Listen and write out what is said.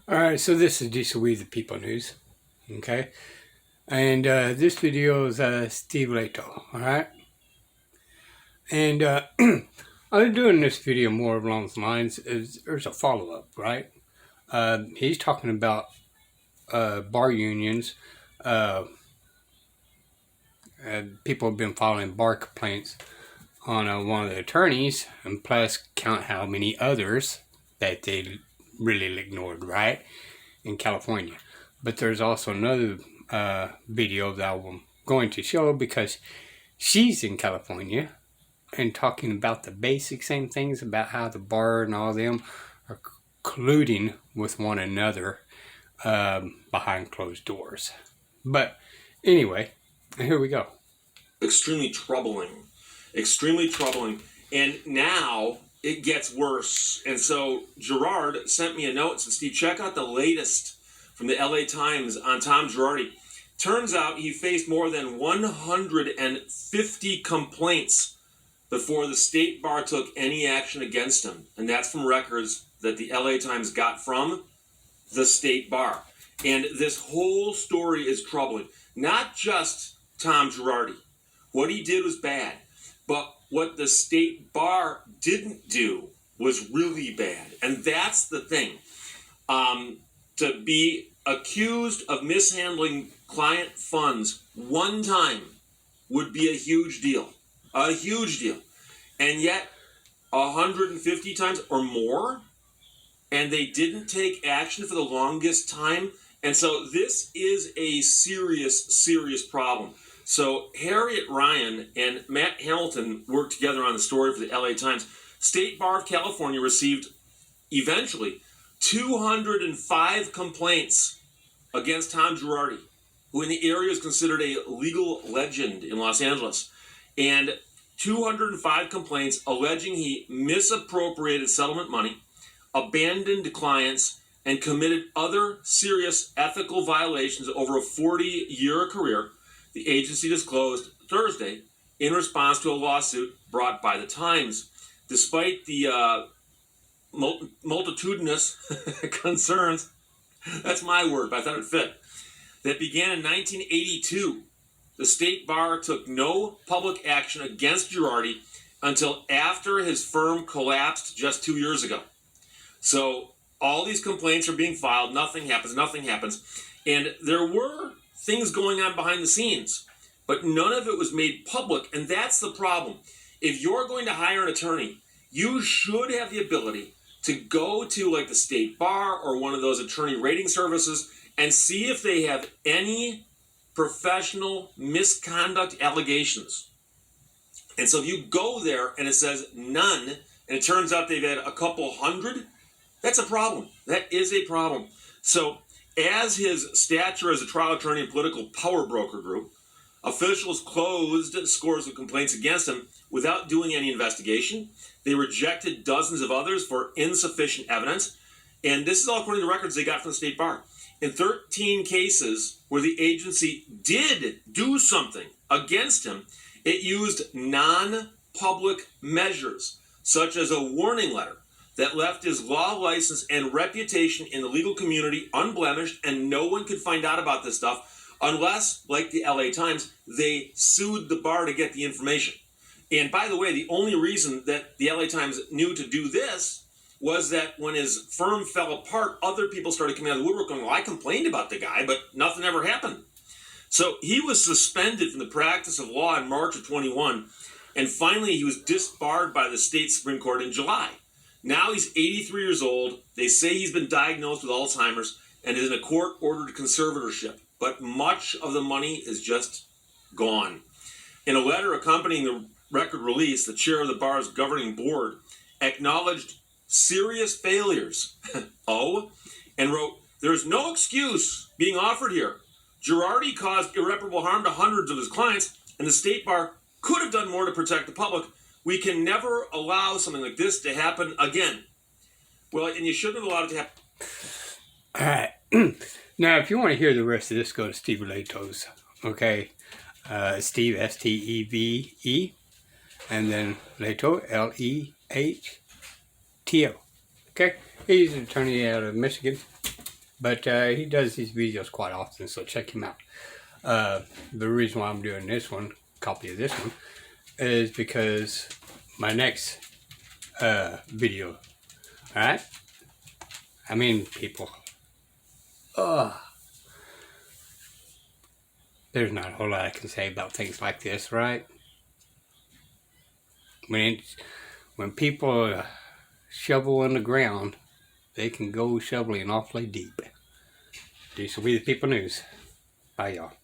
All right, so this is just We the People News, okay? And this video is Steve Leto, all right? And I'm doing this video more along the lines is there's a follow-up, right? He's talking about bar unions. Uh, People have been filing bar complaints on one of the attorneys, and plus count how many others that they really ignored, right? In California. But there's also another video that I'm going to show because she's in California and talking about the basic same things about how the bar and all them are colluding with one another behind closed doors. But anyway, here we go. Extremely troubling. Extremely troubling. And now it gets worse. And so Girard sent me a note and said, Steve, check out the latest from the LA Times on Tom Girardi. Turns out he faced more than 150 complaints before the state bar took any action against him. And that's from records that the LA Times got from the state bar. And this whole story is troubling. Not just Tom Girardi. What he did was bad. But what the state bar didn't do was really bad. And that's the thing. To be accused of mishandling client funds one time would be a huge deal. A huge deal. And yet, 150 times or more, and they didn't take action for the longest time. And so this is a serious, serious problem. So Harriet Ryan and Matt Hamilton worked together on the story for the LA Times. State Bar of California received, eventually, 205 complaints against Tom Girardi, who in the area is considered a legal legend in Los Angeles. And 205 complaints alleging he misappropriated settlement money, abandoned clients, and committed other serious ethical violations over a 40-year career, the agency disclosed Thursday in response to a lawsuit brought by the Times. Despite the multitudinous concerns, that's my word, but I thought it fit, that began in 1982, the state bar took no public action against Girardi until after his firm collapsed just 2 years ago. So all these complaints are being filed, nothing happens. And there were things going on behind the scenes, but none of it was made public, and that's the problem. If you're going to hire an attorney, you should have the ability to go to like the state bar or one of those attorney rating services and see if they have any professional misconduct allegations. And so if you go there and it says none, and it turns out they've had a couple hundred, that's a problem. That is a problem. So as his stature as a trial attorney and political power broker group, officials closed scores of complaints against him without doing any investigation. They rejected dozens of others for insufficient evidence. And this is all according to records they got from the state bar. In 13 cases where the agency did do something against him, it used non-public measures, such as a warning letter that left his law license and reputation in the legal community unblemished, and no one could find out about this stuff unless, like the LA Times, they sued the bar to get the information. And by the way, the only reason that the LA Times knew to do this was that when his firm fell apart, other people started coming out of the woodwork going, well, I complained about the guy, but nothing ever happened. So he was suspended from the practice of law in March of 21, and finally he was disbarred by the state Supreme Court in July. Now he's 83 years old. They say he's been diagnosed with Alzheimer's and is in a court-ordered conservatorship, but much of the money is just gone. In a letter accompanying the record release, the chair of the bar's governing board acknowledged serious failures, and wrote, there is no excuse being offered here. Girardi caused irreparable harm to hundreds of his clients, and the state bar could have done more to protect the public. We can never allow something like this to happen again. Well, and you shouldn't have allowed it to happen. All right. Now, if you want to hear the rest of this, go to Steve Leto's, okay? Steve, S-T-E-V-E, and then Leto, L-E-H-T-O, okay? He's an attorney out of Michigan, But he does these videos quite often, so check him out. The reason why I'm doing this one, copy of this one, is because my next video, alright? I mean, people, there's not a whole lot I can say about things like this, right? When people shovel in the ground, they can go shoveling awfully deep. This will be the People News. Bye, y'all.